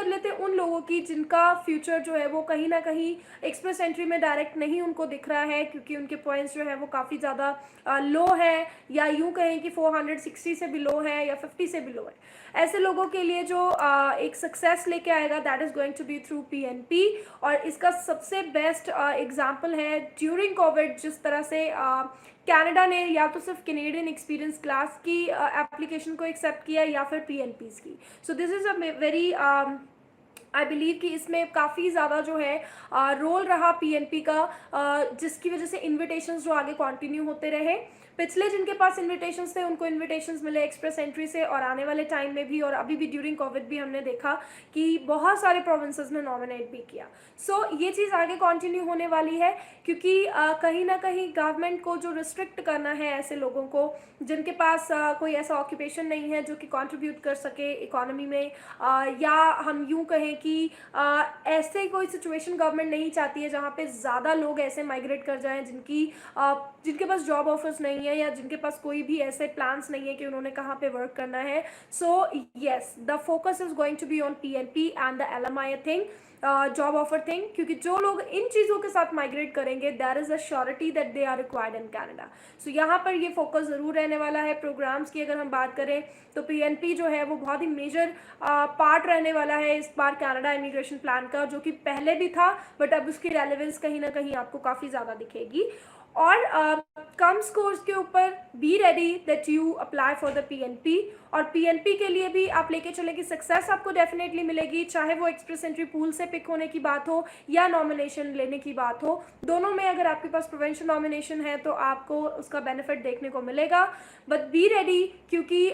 लेते हैं उन लोगों की जिनका फ्यूचर जो है वो कहीं ना कहीं एक्सप्रेस एंट्री में डायरेक्ट नहीं उनको दिख रहा है, क्योंकि उनके पॉइंट्स जो है वो काफ़ी ज़्यादा लो है, या यूँ कहें कि 460 से बिलो है या 50 से बिलो है। ऐसे लोगों के लिए जो एक सक्सेस लेके आएगा that is going to be through PNP. और इसका सबसे बेस्ट एग्जांपल है ड्यूरिंग कोविड, जिस तरह से कनाडा ने या तो सिर्फ कैनेडियन एक्सपीरियंस क्लास की एप्लीकेशन को एक्सेप्ट किया या फिर पीएनपीज की। So this is a very I believe कि इसमें काफ़ी ज़्यादा जो है रोल रहा पीएनपी का, जिसकी वजह से इन्विटेशंस जो आगे कंटिन्यू होते रहे। पिछले जिनके पास इन्विटेशंस थे उनको इन्विटेशंस मिले एक्सप्रेस एंट्री से, और आने वाले टाइम में भी और अभी भी ड्यूरिंग कोविड भी हमने देखा कि बहुत सारे प्रोविंसेस ने नॉमिनेट भी किया। सो ये चीज़ आगे कंटिन्यू होने वाली है, क्योंकि कहीं ना कहीं गवर्नमेंट को जो रिस्ट्रिक्ट करना है ऐसे लोगों को जिनके पास कोई ऐसा ऑक्यूपेशन नहीं है जो कि कंट्रीब्यूट कर सके इकोनॉमी में, या हम यूँ कहें कि ऐसे कोई सिचुएशन गवर्नमेंट नहीं चाहती है जहाँ पे ज़्यादा लोग ऐसे माइग्रेट कर जाएं जिनके पास जॉब ऑफर्स नहीं है या जिनके पास कोई भी ऐसे प्लान्स नहीं है कि उन्होंने कहाँ पे वर्क करना है। So yes, the focus is going to be on PNP and the LMI thing, job offer thing, क्योंकि जो लोग इन चीज़ों के साथ माइग्रेट करेंगे there is a surety that they are required in Canada. So यहाँ पर ये फोकस ज़रूर रहने वाला है। प्रोग्राम्स की अगर हम बात करें तो पीएनपी जो है वो बहुत ही मेजर पार्ट रहने वाला है इस बार कनाडा इमिग्रेशन प्लान का, जो कि पहले भी था बट अब उसकी रेलेवेंस कहीं ना कहीं आपको काफ़ी ज़्यादा दिखेगी। और कम स्कोर्स के ऊपर B ready that you apply for the PNP, और पीएनपी के लिए भी आप लेके चले कि सक्सेस आपको डेफिनेटली मिलेगी, चाहे वो एक्सप्रेस एंट्री पूल से पिक होने की बात हो या नॉमिनेशन लेने की बात हो। दोनों में अगर आपके पास प्रोवेंशन नॉमिनेशन है तो आपको उसका बेनिफिट देखने को मिलेगा। बट बी रेडी, क्योंकि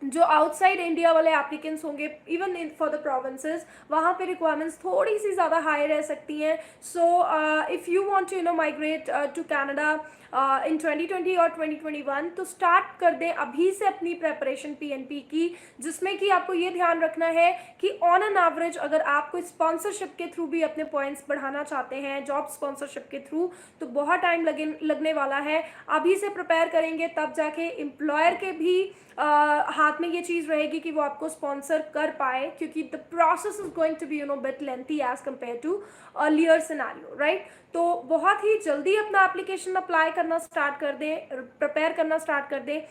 जो आउटसाइड इंडिया वाले एप्लीकेंट्स होंगे even in for the provinces, वहाँ पे रिक्वायरमेंट्स थोड़ी सी ज़्यादा हाई रह सकती हैं। So if you want to migrate to Canada in 2020 और 2021 तो स्टार्ट कर दें अभी से अपनी प्रेपरेशन पीएनपी की, जिसमें कि आपको ये ध्यान रखना है कि ऑन एन एवरेज अगर आप कोई स्पॉन्सरशिप के थ्रू भी अपने पॉइंट्स बढ़ाना चाहते हैं, जॉब स्पॉन्सरशिप के थ्रू, तो बहुत टाइम लगने वाला है। अभी से प्रिपेयर करेंगे तब जाके एम्प्लॉयर के भी हाथ में ये चीज़ रहेगी कि वो आपको स्पॉन्सर कर पाए, क्योंकि the process is going to be bit lengthy as compare to earlier scenario, right. तो बहुत ही जल्दी अपना एप्लीकेशन अप्लाई करना स्टार्ट कर दें, प्रिपेयर करना स्टार्ट कर दें।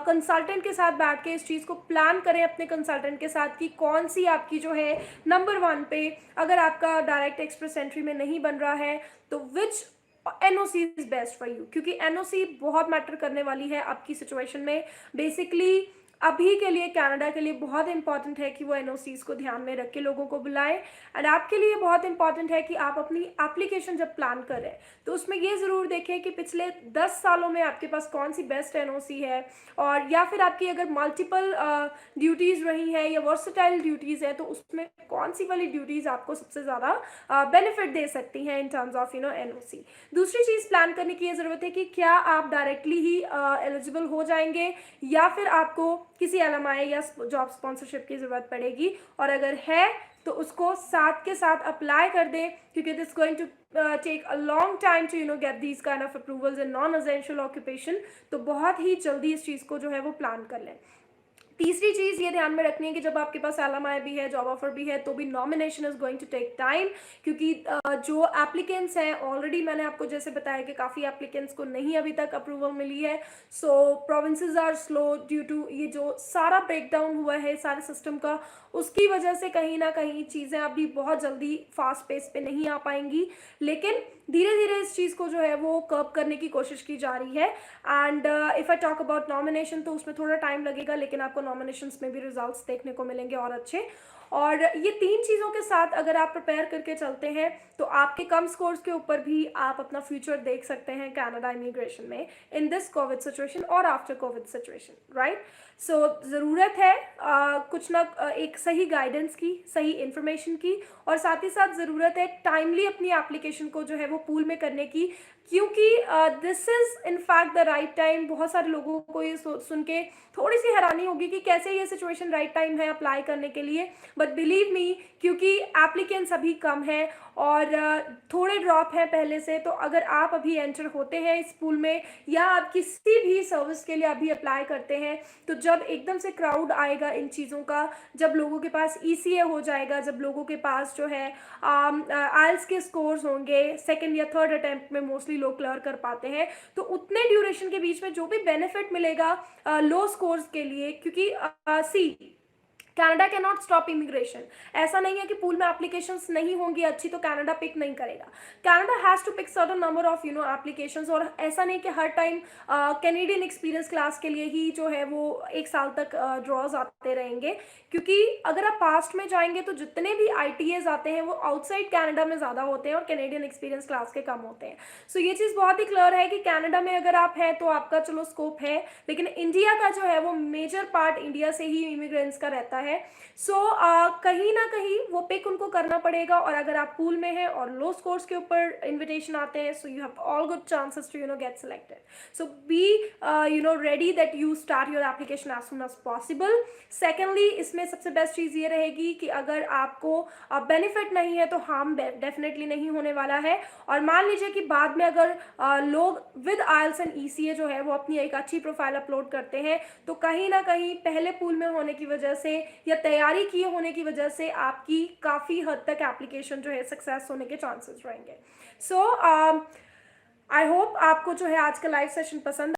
कंसल्टेंट के साथ बैठ के इस चीज़ को प्लान करें अपने कंसल्टेंट के साथ कि कौन सी आपकी जो है नंबर 1 पे, अगर आपका डायरेक्ट एक्सप्रेस एंट्री में नहीं बन रहा है तो which NOC is best for you, क्योंकि एनओसी बहुत मैटर करने वाली है आपकी सिचुएशन में। बेसिकली अभी के लिए कनाडा के लिए बहुत इंपॉर्टेंट है कि वो एनओसीज को ध्यान में रख के लोगों को बुलाएं। एंड आपके लिए बहुत इंपॉर्टेंट है कि आप अपनी एप्लीकेशन जब प्लान करें तो उसमें ये ज़रूर देखें कि पिछले 10 सालों में आपके पास कौन सी बेस्ट एनओसी है, और या फिर आपकी अगर मल्टीपल ड्यूटीज़ रही हैं या वर्सटाइल ड्यूटीज़ है तो उसमें कौन सी वाली ड्यूटीज़ आपको सबसे ज़्यादा बेनिफिट दे सकती हैं इन टर्म्स ऑफ एनओसी। दूसरी चीज़ प्लान करने की ये ज़रूरत है कि क्या आप डायरेक्टली ही एलिजिबल हो जाएंगे या फिर आपको किसी एलएमआई या जॉब स्पॉन्सरशिप की ज़रूरत पड़ेगी, और अगर है तो उसको साथ के साथ अप्लाई कर दें, क्योंकि this going to take a long time to get these kind of approvals in non essential occupation. तो बहुत ही जल्दी इस चीज़ को जो है वो प्लान कर लें। तीसरी चीज़ ये ध्यान में रखनी है कि जब आपके पास एलएमआई भी है, जॉब ऑफर भी है, तो भी nomination is going to take time, क्योंकि जो एप्लीकेंट्स हैं ऑलरेडी मैंने आपको जैसे बताया कि काफ़ी एप्लीकेंट्स को नहीं अभी तक अप्रूवल मिली है। So provinces are slow due to ये जो सारा ब्रेकडाउन हुआ है सारे सिस्टम का, उसकी वजह से कहीं ना कहीं चीज़ें अभी बहुत जल्दी फास्ट पेस पे नहीं आ पाएंगी, लेकिन धीरे धीरे इस चीज़ को जो है वो कर्ब करने की कोशिश की जा रही है। And if I talk about nomination तो उसमें थोड़ा टाइम लगेगा, लेकिन आपको नॉमिनेशंस में भी रिजल्ट्स देखने को मिलेंगे और अच्छे। और ये 3 चीज़ों के साथ अगर आप प्रिपेयर करके चलते हैं तो आपके कम स्कोर्स के ऊपर भी आप अपना फ्यूचर देख सकते हैं कनाडा इमिग्रेशन में इन दिस कोविड सिचुएशन और आफ्टर कोविड सिचुएशन, राइट। सो ज़रूरत है कुछ ना एक सही गाइडेंस की, सही इन्फॉर्मेशन की, और साथ ही साथ ज़रूरत है टाइमली अपनी एप्लीकेशन को जो है वो पूल में करने की, क्योंकि this is in fact the right time. बहुत सारे लोगों को ये सुन के थोड़ी सी हैरानी होगी कि कैसे ये सिचुएशन राइट टाइम है अप्लाई करने के लिए, बट बिलीव मी, क्योंकि एप्लीकेंट्स अभी कम हैं और थोड़े ड्रॉप हैं पहले से। तो अगर आप अभी एंटर होते हैं इस पूल में या आप किसी भी सर्विस के लिए अभी अप्लाई करते हैं, तो जब एकदम से क्राउड आएगा इन चीज़ों का, जब लोगों के पास ईसीए हो जाएगा, जब लोगों के पास जो है आइल्स के स्कोर्स होंगे, सेकंड या थर्ड अटेम्प्ट में मोस्टली लोग क्लियर कर पाते हैं, तो उतने ड्यूरेशन के बीच में जो भी बेनिफिट मिलेगा लो स्कोर्स के लिए, क्योंकि see Canada can not stop immigration. ऐसा नहीं है कि पूल में एप्लीकेशंस नहीं होंगी अच्छी तो कनाडा पिक नहीं करेगा। Canada has to pick certain number of applications, और ऐसा नहीं कि हर टाइम कैनेडियन एक्सपीरियंस क्लास के लिए ही जो है वो एक साल तक ड्रॉज आते रहेंगे। क्योंकि अगर आप पास्ट में जाएंगे तो जितने भी आईटीएस आते हैं वो आउटसाइड कनाडा में ज़्यादा होते हैं और कैनेडियन एक्सपीरियंस क्लास के कम होते हैं। सो ये चीज़ बहुत ही क्लियर है कि कनाडा में अगर आप हैं तो आपका चलो स्कोप है, लेकिन इंडिया का जो है वो मेजर पार्ट इंडिया से ही इमिग्रेंट्स का रहता है। सो कहीं ना कहीं वो पिक उनको करना पड़ेगा, और अगर आप पूल में हैं और लो स्कोर्स के ऊपर इन्विटेशन आते हैं, so you have all good chances to get selected. So be ready that you start your application as soon as possible. Secondly, इसमें सबसे बेस्ट चीज़ ये रहेगी कि अगर आपको बेनिफिट नहीं है तो हार्म डेफिनेटली नहीं होने वाला है। और मान लीजिए कि बाद में अगर लोग विद आइल्स एंड ईसीए जो है वो अपनी एक अच्छी प्रोफाइल अपलोड करते हैं, तो कहीं ना कहीं पहले पूल में होने की वजह से या तैयारी किए होने की वजह से आपकी काफ़ी हद तक एप्लीकेशन जो है सक्सेस होने के चांसेस रहेंगे। सो आई होप आपको जो है आज का लाइव सेशन पसंद